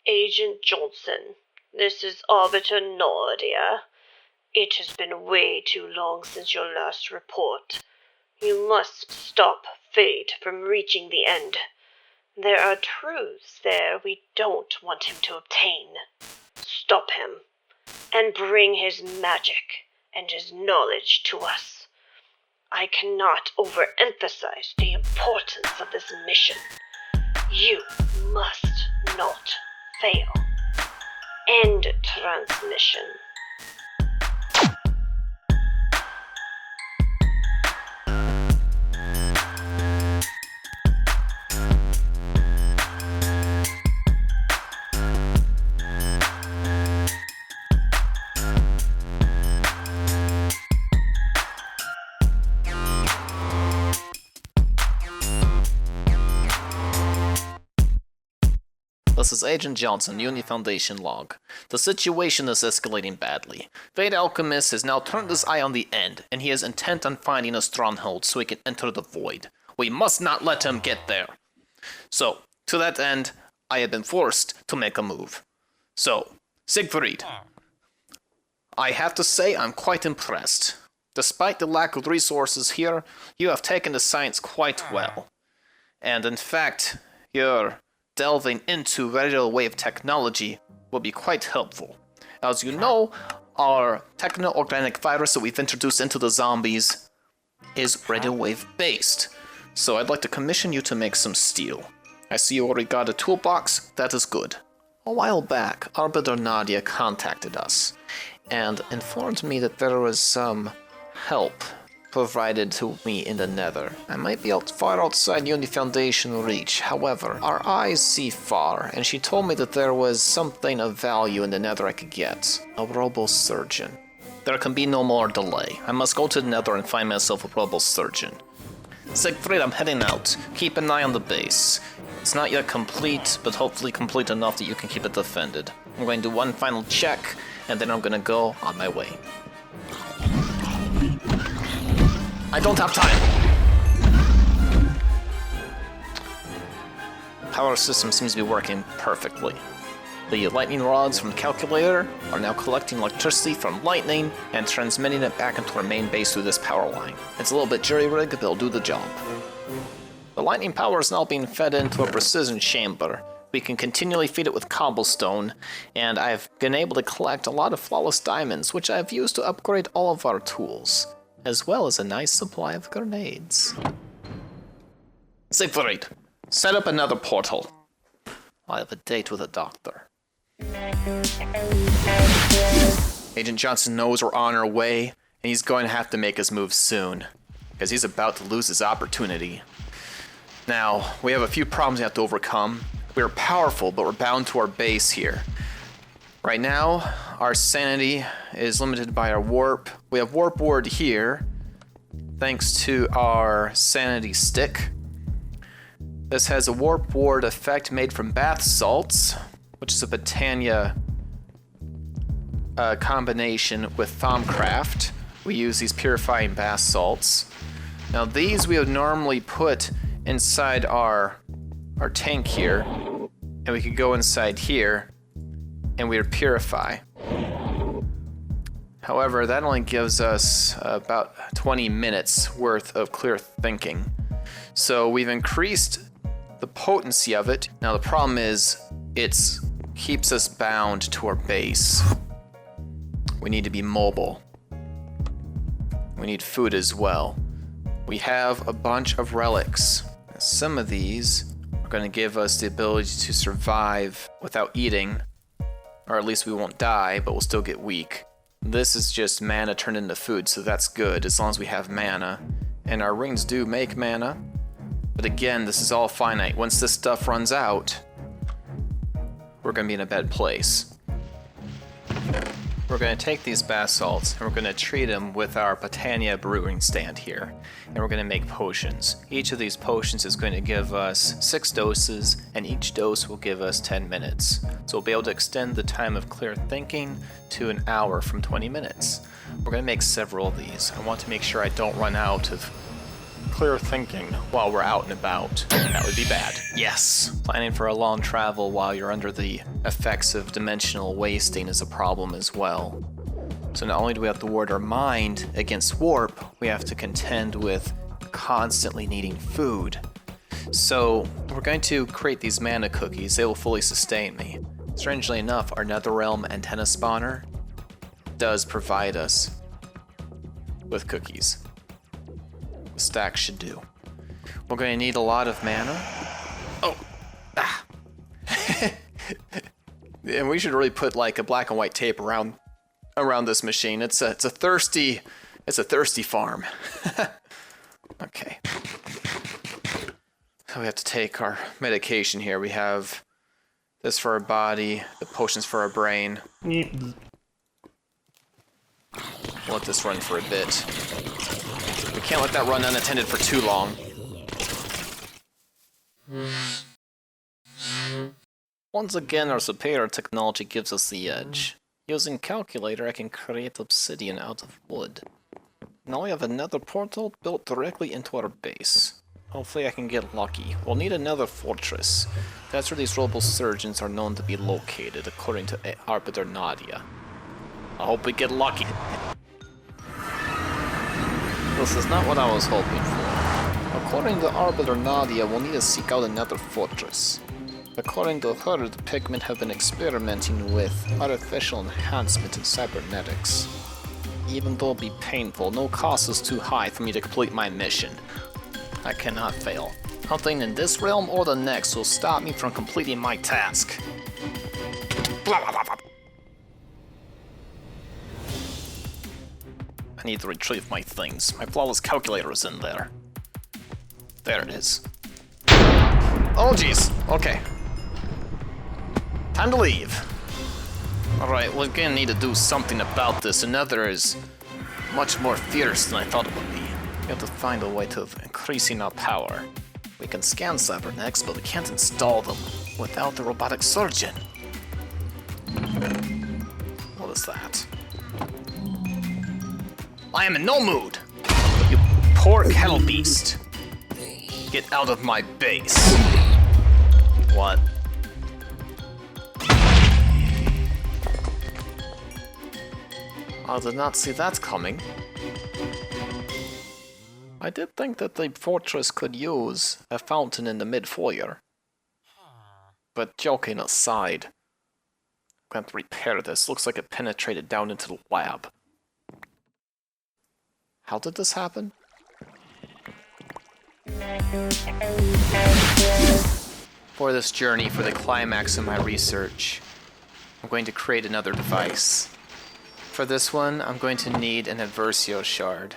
Agent Johnson, this is Arbiter Nordia. It has been way too long since your last report. You must stop Fate from reaching the end. There are truths there we don't want him to obtain. Stop him, and bring his magic and his knowledge to us. I cannot overemphasize the importance of this mission. You must not fail. End transmission. This is Agent Johnson, Uni Foundation log. The situation is escalating badly. Fate Alchemist has now turned his eye on the end, and he is intent on finding a stronghold so he can enter the void. We must not let him get there. So, to that end, I have been forced to make a move. So, Siegfried, I have to say I'm quite impressed. Despite the lack of resources here, you have taken the science quite well. And in fact, your delving into radio wave technology will be quite helpful. As you know, our techno-organic virus that we've introduced into the zombies is radio wave based. So I'd like to commission you to make some steel. I see you already got a toolbox, that is good. A while back, Arbiter Nadia contacted us and informed me that there was some help provided to me in the Nether. I might be far outside Uni Foundation reach, however, our eyes see far, and she told me that there was something of value in the Nether I could get. A robo-surgeon. There can be no more delay. I must go to the Nether and find myself a robo-surgeon. Siegfried, I'm heading out. Keep an eye on the base. It's not yet complete, but hopefully complete enough that you can keep it defended. I'm going to do one final check, and then I'm going to go on my way. I don't have time! Power system seems to be working perfectly. The lightning rods from the calculator are now collecting electricity from lightning and transmitting it back into our main base through this power line. It's a little bit jury-rigged, but it'll do the job. The lightning power is now being fed into a precision chamber. We can continually feed it with cobblestone, and I've been able to collect a lot of flawless diamonds, which I've used to upgrade all of our tools, as well as a nice supply of grenades. Siegfried, set up another portal. I have a date with a doctor. Agent Johnson knows we're on our way, and he's going to have to make his move soon, because he's about to lose his opportunity. Now, we have a few problems we have to overcome. We're powerful, but we're bound to our base here. Right now, our sanity is limited by our warp. We have warp ward here, thanks to our sanity stick. This has a warp ward effect made from bath salts, which is a Botania combination with Thaumcraft. We use these purifying bath salts. Now these we would normally put inside our tank here, and we could go inside here and we would purify. However, that only gives us about 20 minutes worth of clear thinking. So we've increased the potency of it. Now the problem is it keeps us bound to our base. We need to be mobile. We need food as well. We have a bunch of relics. Some of these are going to give us the ability to survive without eating, or at least we won't die, but we'll still get weak. This is just mana turned into food, so that's good as long as we have mana. And our rings do make mana, but again, this is all finite. Once this stuff runs out, we're going to be in a bad place. We're going to take these bath salts and we're going to treat them with our Botania brewing stand here. And we're going to make potions. Each of these potions is going to give us 6 doses, and each dose will give us 10 minutes. So we'll be able to extend the time of clear thinking to an hour from 20 minutes. We're going to make several of these. I want to make sure I don't run out of clear thinking while we're out and about. That would be bad. Yes. Planning for a long travel while you're under the effects of dimensional wasting is a problem as well. So not only do we have to ward our mind against warp, we have to contend with constantly needing food. So we're going to create these mana cookies. They will fully sustain me. Strangely enough, our Netherrealm antenna spawner does provide us with cookies. The stack should do. We're going to need a lot of mana. Oh! Ah! And we should really put like a black and white tape around this machine. It's a thirsty farm. Okay. So we have to take our medication here. We have this for our body, the potions for our brain. We'll let this run for a bit. We can't let that run unattended for too long. Once again, our superior technology gives us the edge. Using calculator, I can create obsidian out of wood. Now we have another portal built directly into our base. Hopefully I can get lucky. We'll need another fortress. That's where these robo-surgeons are known to be located, according to Arbiter Nadia. I hope we get lucky. This is not what I was hoping for. According to Arbiter Nadia, we'll need to seek out another fortress. According to her, the pigmen have been experimenting with artificial enhancement in cybernetics. Even though it'll be painful, no cost is too high for me to complete my mission. I cannot fail. Nothing in this realm or the next will stop me from completing my task. Blah, blah, blah, blah. I need to retrieve my things. My flawless calculator is in there. There it is. Oh jeez, okay. Time to leave. Alright, we're gonna need to do something about this. Another is much more fierce than I thought it would be. We have to find a way to increasing our power. We can scan cybernetics, but we can't install them without the robotic surgeon. What is that? I am in no mood! You poor cattle beast. Get out of my base. What? I did not see that coming. I did think that the fortress could use a fountain in the mid-foyer. But joking aside, I'm going to repair this. Looks like it penetrated down into the lab. How did this happen? For this journey, for the climax of my research, I'm going to create another device. For this one, I'm going to need an Adversio shard.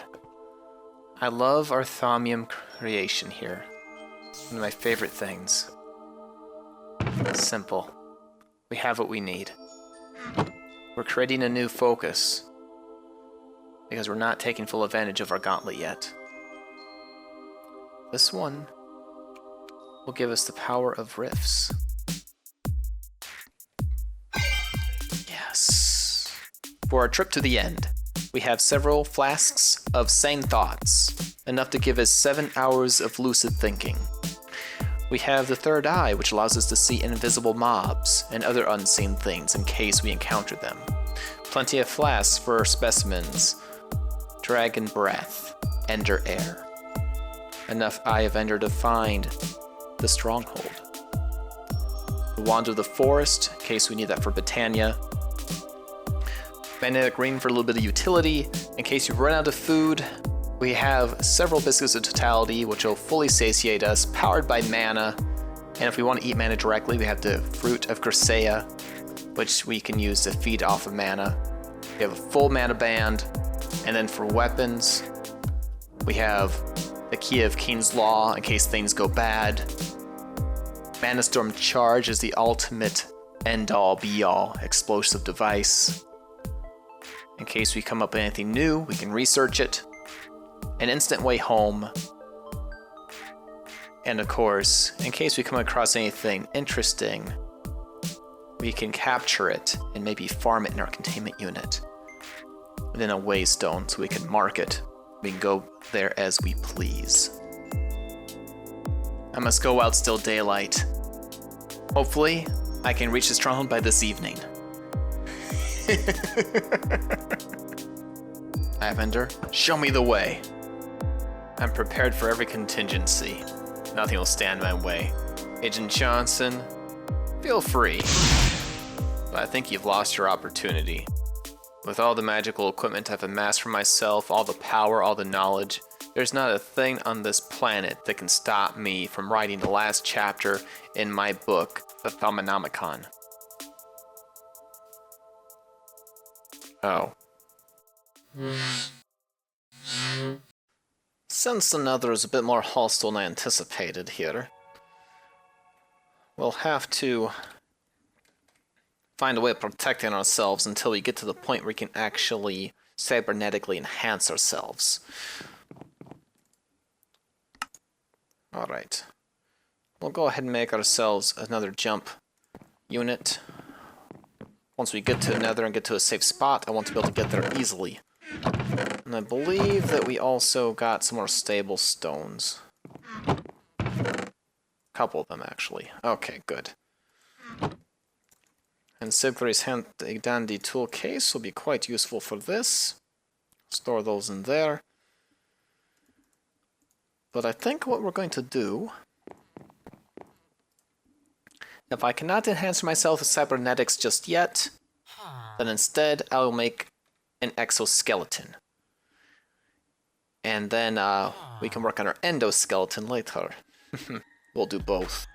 I love our Thaumium creation here. One of my favorite things. Simple. We have what we need. We're creating a new focus, because we're not taking full advantage of our gauntlet yet. This one will give us the power of rifts. Yes. For our trip to the end, we have several flasks of sane thoughts, enough to give us 7 hours of lucid thinking. We have the third eye, which allows us to see invisible mobs and other unseen things in case we encounter them. Plenty of flasks for specimens, dragon breath, ender air. Enough Eye of Ender to find the stronghold. The Wand of the Forest, in case we need that for Britannia. Magnetic Ring for a little bit of utility, in case you run out of food. We have several Biscuits of Totality, which will fully satiate us, powered by mana. And if we want to eat mana directly, we have the Fruit of Chrysaea, which we can use to feed off of mana. We have a full mana band. And then for weapons, we have the Key of King's Law, in case things go bad. Mana Storm Charge is the ultimate end-all, be-all explosive device. In case we come up with anything new, we can research it. An Instant Way Home. And of course, in case we come across anything interesting, we can capture it and maybe farm it in our containment unit. And then a Waystone, so we can mark it. We can go there as we please. I must go while it's still daylight. Hopefully, I can reach the stronghold by this evening. Lavender, show me the way. I'm prepared for every contingency. Nothing will stand my way. Agent Johnson, feel free. But I think you've lost your opportunity. With all the magical equipment I've amassed for myself, all the power, all the knowledge, there's not a thing on this planet that can stop me from writing the last chapter in my book, the Thaumcraft. Oh. Since another is a bit more hostile than I anticipated here, we'll have to find a way of protecting ourselves until we get to the point where we can actually cybernetically enhance ourselves. Alright. We'll go ahead and make ourselves another jump unit. Once we get to Nether and get to a safe spot, I want to be able to get there easily. And I believe that we also got some more stable stones. A couple of them, actually. Okay, good. And Sigvary's handy tool case will be quite useful for this. Store those in there. But I think what we're going to do, if I cannot enhance myself with cybernetics just yet, then instead I'll make an exoskeleton. And then we can work on our endoskeleton later. We'll do both.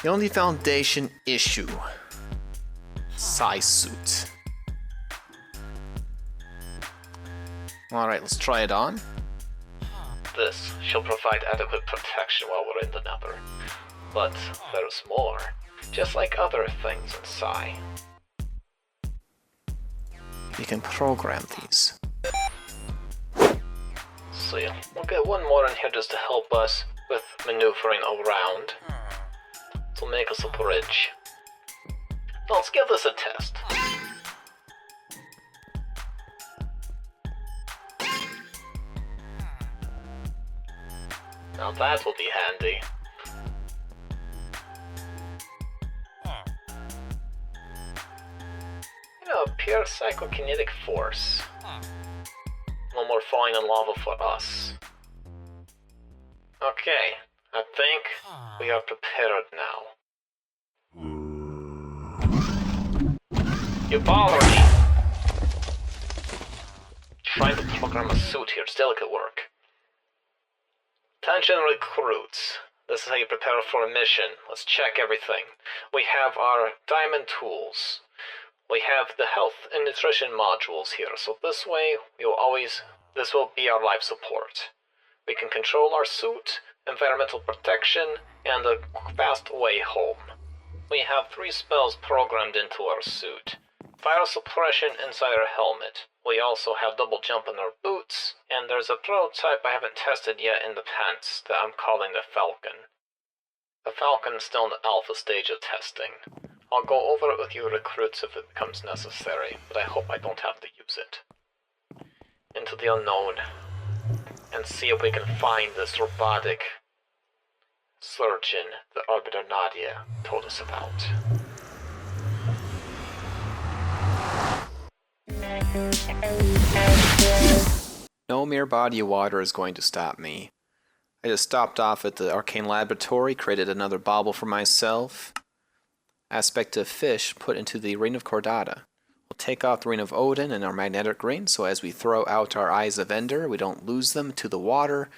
The only foundation issue. Size suit. Alright, let's try it on. This shall provide adequate protection while we're in the Nether. But there's more. Just like other things in Psi. We can program these. See, we'll get one more in here just to help us with maneuvering around. This will make us a bridge. Now let's give this a test. Now that will be handy. You know, pure psychokinetic force. No more falling in lava for us. Okay, I think we are prepared now. You bother me! Trying to program a suit here, it's delicate work. Attention recruits. This is how you prepare for a mission. Let's check everything. We have our diamond tools. We have the health and nutrition modules here, so this way this will be our life support. We can control our suit, environmental protection, and a fast way home. We have 3 spells programmed into our suit. Fire suppression inside our helmet. We also have double jump in our boots, and there's a prototype I haven't tested yet in the pants that I'm calling the Falcon. The Falcon is still in the alpha stage of testing. I'll go over it with you recruits if it becomes necessary, but I hope I don't have to use it. Into the unknown, and see if we can find this robotic surgeon that Arbiter Nadia told us about. No mere body of water is going to stop me. I just stopped off at the arcane laboratory, created another bauble for myself. Aspect of fish put into the ring of Cordata. We'll take off the ring of Odin and our magnetic ring, so as we throw out our eyes of Ender, we don't lose them to the water.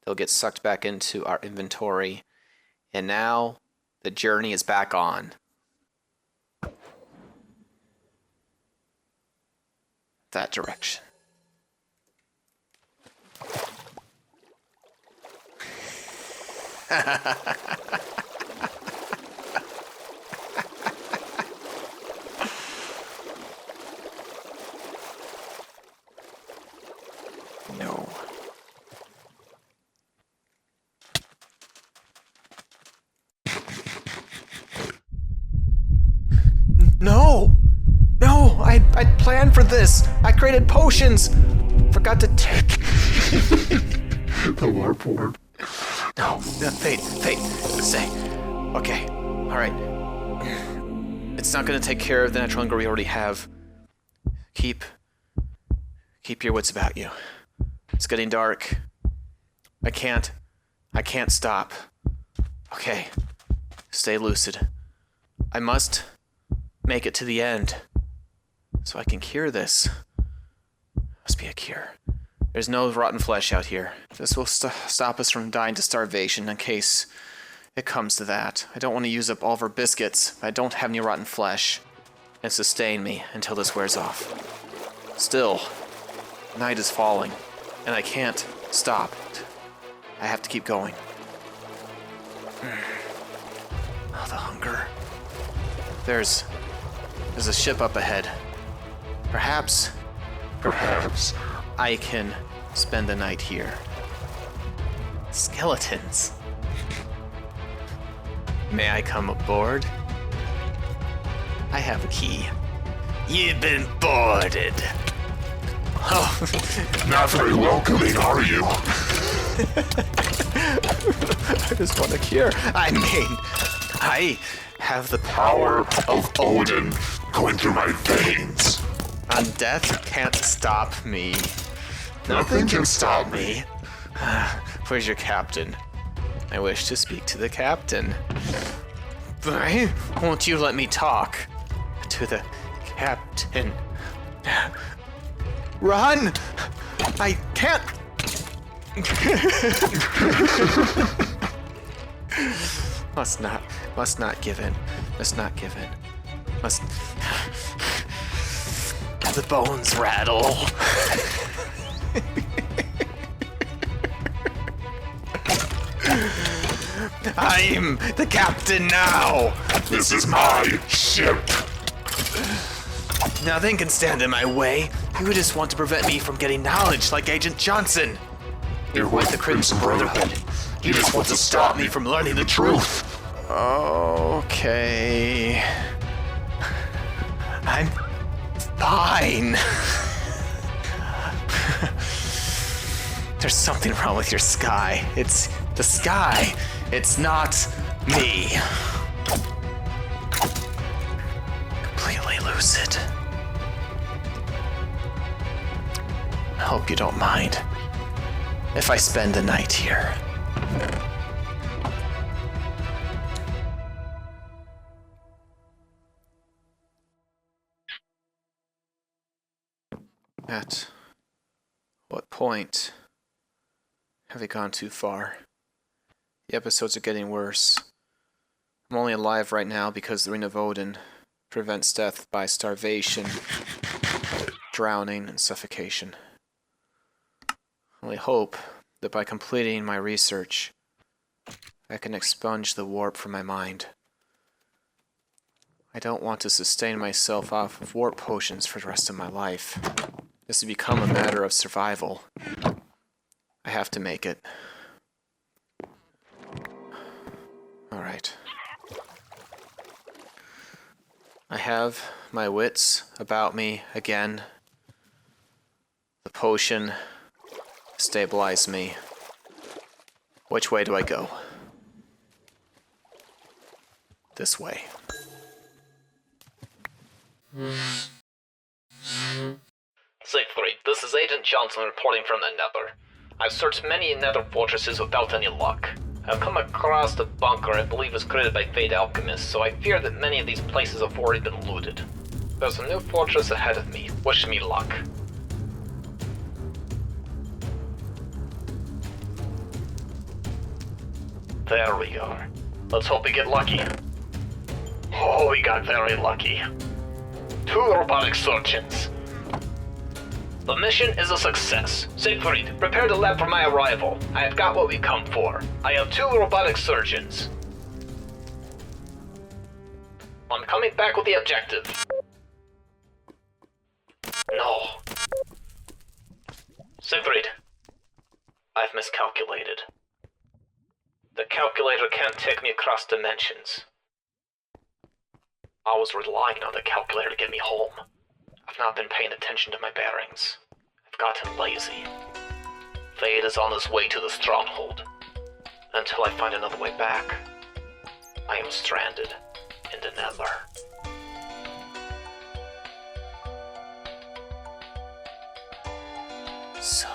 They'll get sucked back into our inventory. And now, the journey is back on. That direction. No. plan for this. I created potions. Forgot to take... The warp orb. No, Fate, stay. Okay, alright. It's not gonna take care of the natural hunger we already have. Keep your wits about you. It's getting dark. I can't stop. Okay, stay lucid. I must make it to the end, so I can cure this. Must be a cure. There's no rotten flesh out here. This will stop us from dying to starvation in case it comes to that. I don't want to use up all of our biscuits, but I don't have any rotten flesh. And sustain me until this wears off. Still, night is falling, and I can't stop. I have to keep going. Oh, the hunger. There's a ship up ahead. Perhaps I can spend the night here. Skeletons. May I come aboard? I have a key. You've been boarded. Oh. Not very welcoming, are you? I just want a cure. I mean, I have the power of Odin going through my veins. And death can't stop me. Nothing can stop me. Where's your captain? I wish to speak to the captain. Why won't you let me talk to the captain? Run! I can't. Must not give in. Must not give in. Must. The bones rattle. I'm the captain now! This is my ship! Nothing can stand in my way. You just want to prevent me from getting knowledge like Agent Johnson. You're with the Crimson Brotherhood. You just want to stop me from learning the truth. Okay. I'm fine. There's something wrong with your sky. It's the sky. It's not me. Completely lucid. I hope you don't mind if I spend the night here. At what point have we gone too far? The episodes are getting worse. I'm only alive right now because the Ring of Odin prevents death by starvation, drowning, and suffocation. I only hope that by completing my research, I can expunge the warp from my mind. I don't want to sustain myself off of warp potions for the rest of my life. This has become a matter of survival. I have to make it. Alright. I have my wits about me again. The potion stabilized me. Which way do I go? This way. Siegfried, this is Agent Johnson reporting from the Nether. I've searched many Nether fortresses without any luck. I've come across the bunker I believe was created by Fade Alchemists, so I fear that many of these places have already been looted. There's a new fortress ahead of me. Wish me luck. There we are. Let's hope we get lucky. Oh, we got very lucky. 2 robotic surgeons. The mission is a success. Siegfried, prepare the lab for my arrival. I have got what we come for. I have 2 robotic surgeons. I'm coming back with the objective. No. Siegfried, I've miscalculated. The calculator can't take me across dimensions. I was relying on the calculator to get me home. I've I've not been paying attention to my bearings. I've gotten lazy. Fade is on his way to the stronghold. Until I find another way back, I am stranded in the Ember. So